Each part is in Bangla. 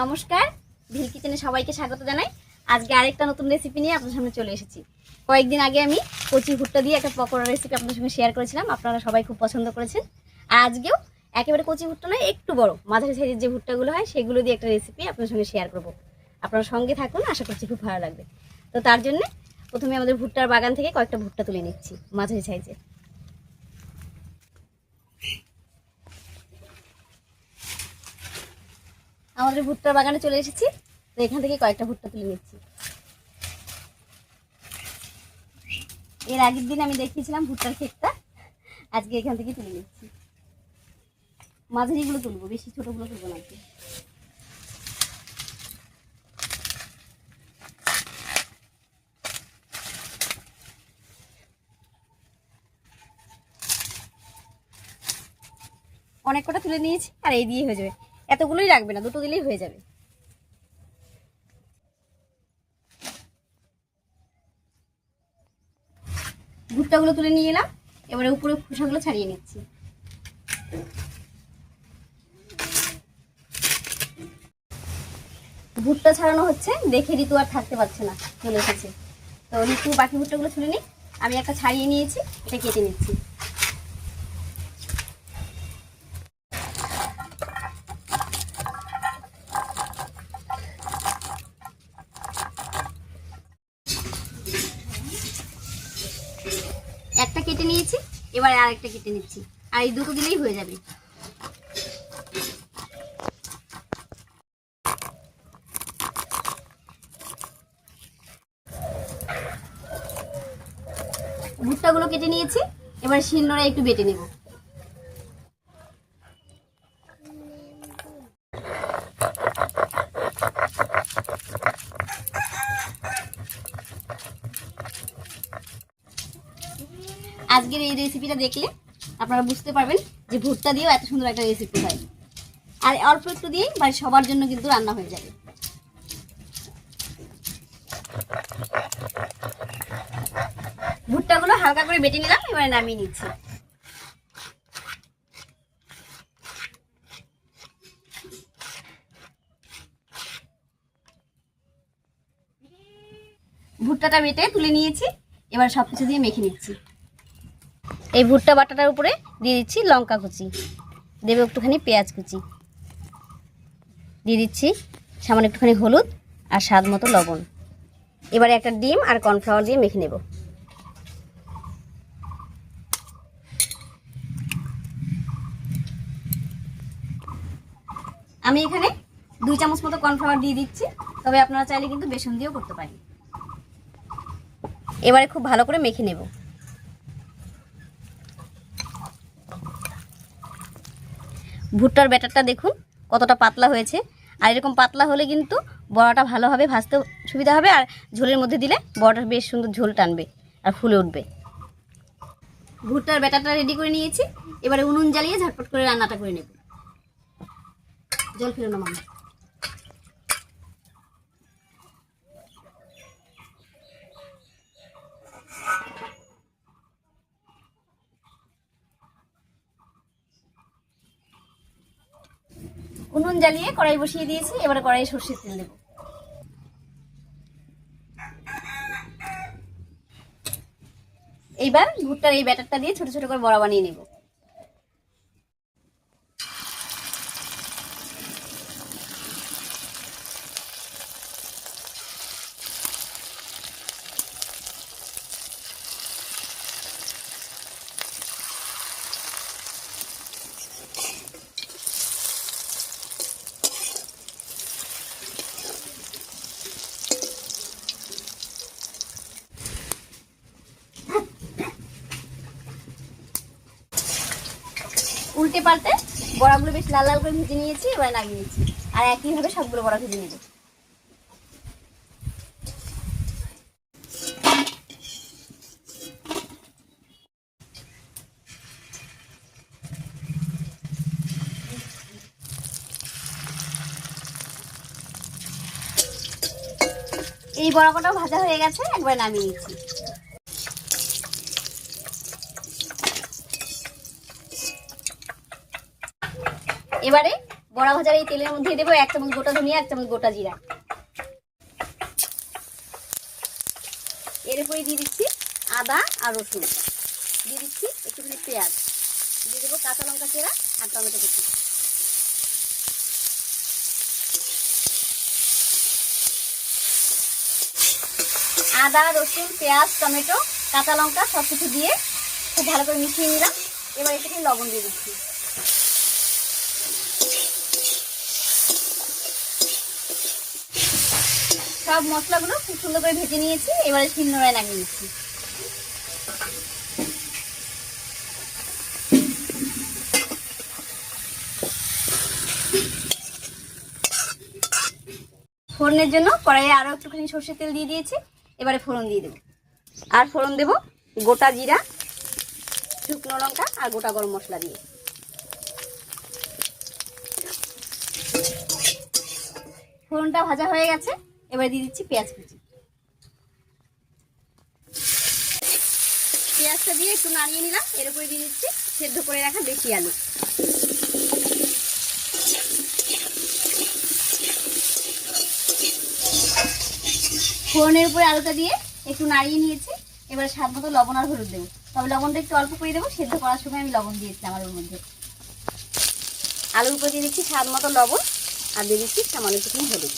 নমস্কার, ভিল কিচেনে সবাইকে স্বাগত জানাই। আজকে আরেকটা নতুন রেসিপি নিয়ে আপনাদের সামনে চলে এসেছি। কয়েকদিন আগে আমি কচি ভুট্টা দিয়ে একটা পকোড়া রেসিপি আপনাদের সঙ্গে শেয়ার করেছিলাম, আপনারা সবাই খুব পছন্দ করেছেন। আর আজকেও একেবারে কচি ভুট্টা নয়, একটু বড় মাঝারি সাইজের যে ভুট্টাগুলো হয় সেগুলো দিয়ে একটা রেসিপি আপনাদের সঙ্গে শেয়ার করব। আপনারা সঙ্গে থাকুন, আশা করছি খুব ভালো লাগবে। তো তার জন্য প্রথমে আমাদের ভুট্টার বাগান থেকে কয়েকটা ভুট্টা তুলে নিচ্ছি মাঝারি সাইজের। আমাদের ভুট্টার বাগানে চলে এসেছি, তো এখান থেকে কয়েকটা ভুট্টা তুলে নিচ্ছি। এর আগের দিন আমি দেখিয়েছিলাম ভুট্টার ক্ষেতটা, আজকে এখান থেকে তুলে নিচ্ছি। মাঝারিগুলো তুলবো, বেশি ছোটগুলো তুলবো না। অনেক কটা তুলে নিয়েছি, আর এই দিয়ে হয়ে যাবে। এতগুলোই রাখবে না, দুটো দিলেই হয়ে যাবে। ভুট্টাগুলো তুলে নিয়ে এলাম, এবারে উপরে খোসাগুলো ছাড়িয়ে নিচ্ছি। ভুট্টা ছাড়ানো হচ্ছে, দেখে ঋতু আর থাকতে পারছে না, চলে এসেছে। তো ঋতু বাকি ভুট্টাগুলো তুলে নিই। আমি একটা ছাড়িয়ে নিয়েছি, এটা কেটে নিচ্ছি। একটা কেটে নিয়েছি, এবারে আরেকটা কেটে নিচ্ছি, আর এই দুটো দিলেই হয়ে যাবে। ভুট্টাগুলো কেটে নিয়েছি, এবার শিলনোড়ায় একটু বেটে নেব। আজকের এই রেসিপিটা দেখলে আপনারা বুঝতে পারবেন যে ভুট্টা দিয়েও এত সুন্দর একটা রেসিপি হয়। আর অল্প একটু দিয়েই বাড়ির সবার জন্য কিন্তু রান্না হয়ে যাবে। ভুট্টাগুলো হালকা করে বেটে নিলাম, এবারে নামিয়ে নিচ্ছি। ভুট্টাটা বেটে তুলে নিয়েছি, এবার সবকিছু দিয়ে মেখে নিচ্ছি। এই ভুট্টা বাটাটার উপরে দিয়ে দিচ্ছি লঙ্কা কুচি, দেবে একটুখানি পেঁয়াজ কুচি, দিয়ে দিচ্ছি সামান্য একটুখানি হলুদ আর স্বাদ মতো লবণ। এবারে একটা ডিম আর কর্নফ্লাওয়ার দিয়ে মেখে নেব। আমি এখানে 2 চামচ মতো কর্নফ্লাওয়ার দিয়ে দিচ্ছি, তবে আপনারা চাইলে কিন্তু বেসন দিয়েও করতে পারেন। এবারে খুব ভালো করে মেখে নেব। ভুট্টার ব্যাটারটা দেখুন কতটা পাতলা হয়েছে, আর এরকম পাতলা হলে কিন্তু বড়াটা ভালোভাবে ভাজতে সুবিধা হবে, আর ঝোলের মধ্যে দিলে বড়াটা বেশ সুন্দর ঝোল টানবে আর ফুলে উঠবে। ভুট্টার ব্যাটারটা রেডি করে নিয়েছি, এবারে উনুন জ্বালিয়ে ঝটপট করে রান্নাটা করে নেব। জল ফেলো মামা। উনুন জ্বালিয়ে কড়াই বসিয়ে দিয়েছি, এবারে কড়াইয়ে সর্ষের তেল দেব। এইবার ভুট্টার এই ব্যাটারটা দিয়ে ছোট ছোট করে বড়া বানিয়ে নেব। উল্টে পাল্টে বড়াগুলো বেশ লাল লাল করে ভেজে নিয়েছি, এবার নামিয়ে নিচ্ছি। আর একইভাবে সবগুলো বড়া ভেজে নেব। এই বড়া কটাও ভাজা হয়ে গেছে, একবার নামিয়ে নিচ্ছি। এবারে বড়া ভাজার এই তেলের মধ্যে দেবো 1 চামচ গোটা ধনিয়া, 1 চামচ গোটা জিরা। এর উপরে দিয়ে দিচ্ছি আদা আর রসুন, দিয়ে দিচ্ছি একটুখানি পেঁয়াজ, দিয়ে দেবো কাঁচা লঙ্কা চেরা আর টমেটো কুচি। আদা, রসুন, পেঁয়াজ, টমেটো, কাঁচা লঙ্কা সব কিছু দিয়ে খুব ভালো করে মিশিয়ে নিলাম। এবার একটুখানি লবণ দিয়ে দিচ্ছি। সব মশলাগুলো খুব সুন্দর করে ভেজে নিয়েছি। এবারে শিলনোড়ায় নামিয়ে নিচ্ছি। ফোড়নের জন্য কড়াইয়ে আরো একটুখানি সর্ষের তেল দিয়ে দিয়েছি। এবারে ফোড়ন দিয়ে দেবো, আর ফোড়ন দেব গোটা জিরা, শুকনো লঙ্কা আর গোটা গরম মশলা দিয়ে। ফোড়নটা ভাজা হয়ে গেছে, এবারে দিয়ে দিচ্ছি পেঁয়াজ কুচি। পেঁয়াজটা দিয়ে একটু নাড়িয়ে নিলাম। এর উপরে দিয়ে দিচ্ছি সেদ্ধ করে রাখা দেশি আলু। ফোড়নের উপরে আলুটা দিয়ে একটু নাড়িয়ে নিয়েছি। এবারে স্বাদ মতো লবণ আর হলুদ দেবো, তবে লবণটা একটু অল্প করে দেবো, সেদ্ধ করার সময় আমি লবণ দিয়েছিলাম আলুর মধ্যে। আলুর উপরে দিয়ে দিচ্ছি স্বাদ মতো লবণ আর দিয়ে দিচ্ছি সামান্য একটুখানি হলুদ।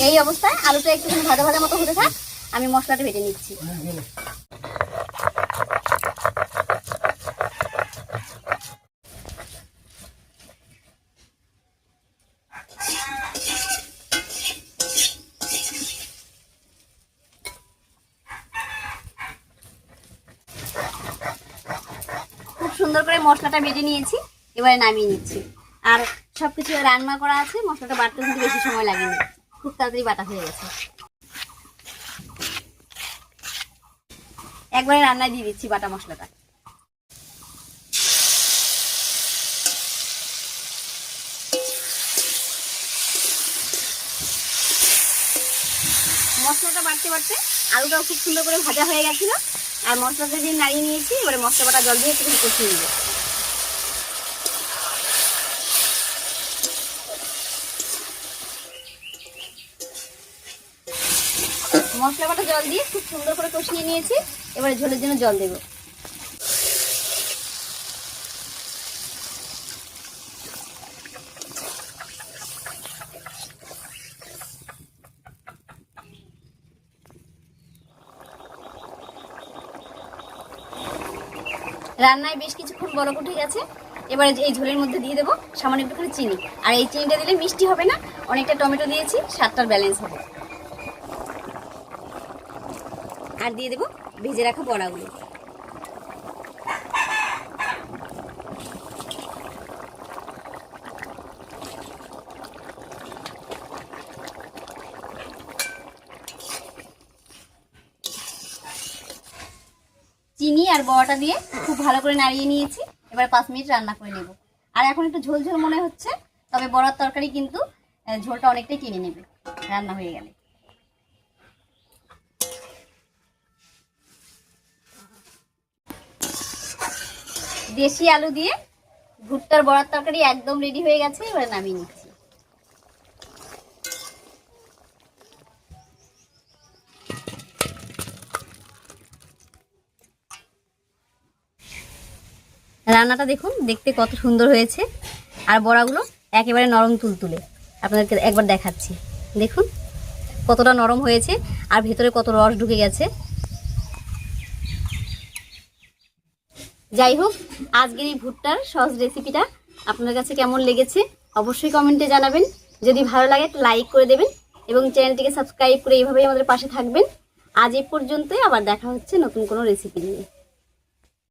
এই অবস্থায় আলুটা একটুখানি ভাজা ভাজা মতো হতে থাক, আমি মশলাটা ভেজে নিচ্ছি। খুব সুন্দর করে মশলাটা ভেজে নিয়েছি, এবারে নামিয়ে নিচ্ছি। আর সবকিছু রান্না করা আছে, মশলাটা বাটতে কিন্তু বেশি সময় লাগেনি, খুব তাড়াতাড়ি বাটা হয়ে গেছে। একবারে রান্নায় দিয়ে দিচ্ছি বাটা মশলাটা। মশলাটা বাটতে বাটতে আলুটাও খুব সুন্দর করে ভাজা হয়ে গেছিল, আর মশলাটা দিয়ে নাড়িয়ে নিয়েছি। এবারে মশলা বাটা জল দিয়ে একটু কষিয়ে নেব। মশলা বাটা জল দিয়ে খুব সুন্দর করে কষিয়ে নিয়েছি। এবারে ঝোলের জন্য জল দেব। রান্নায় বেশ কিছুক্ষণ বলক উঠে গেছে। এবারে এই ঝোলের মধ্যে দিয়ে দেবো সামান্য একটুখানি চিনি, আর এই চিনিটা দিলে মিষ্টি হবে না, অনেকটা টমেটো দিয়েছি, স্বাদটার ব্যালেন্স হবে। আর দিয়ে দেবো ভেজে রাখা বড়াগুলো। চিনি আর বড়াটা দিয়ে খুব ভালো করে নাড়িয়ে নিয়েছি। এবার 5 মিনিট রান্না করে নেব। আর এখন একটু ঝোল ঝোল মনে হচ্ছে, তবে বড়ার তরকারি কিন্তু ঝোলটা অনেকটাই টেনে নেবে রান্না হয়ে গেলে। দেশি আলু দিয়ে ভুট্টার বড়ার তরকারি একদম রেডি হয়ে গেছে। এবার নামিয়ে নিচ্ছি। রান্নাটা দেখুন, দেখতে কত সুন্দর হয়েছে, আর বড়াগুলো একেবারে নরম তুলতুলে। আপনাদেরকে একবার দেখাচ্ছি, দেখুন কতটা নরম হয়েছে আর ভেতরে কত রস ঢুকে গেছে। যাই হোক, আজকের এই ভুট্টার সহজ রেসিপিটা আপনাদের কাছে কেমন লেগেছে অবশ্যই কমেন্টে জানাবেন। যদি ভালো লাগে লাইক করে দেবেন এবং চ্যানেলটিকে সাবস্ক্রাইব করে এইভাবেই আমাদের পাশে থাকবেন। আজ এই পর্যন্তই, আবার দেখা হচ্ছে নতুন কোনো রেসিপি নিয়ে।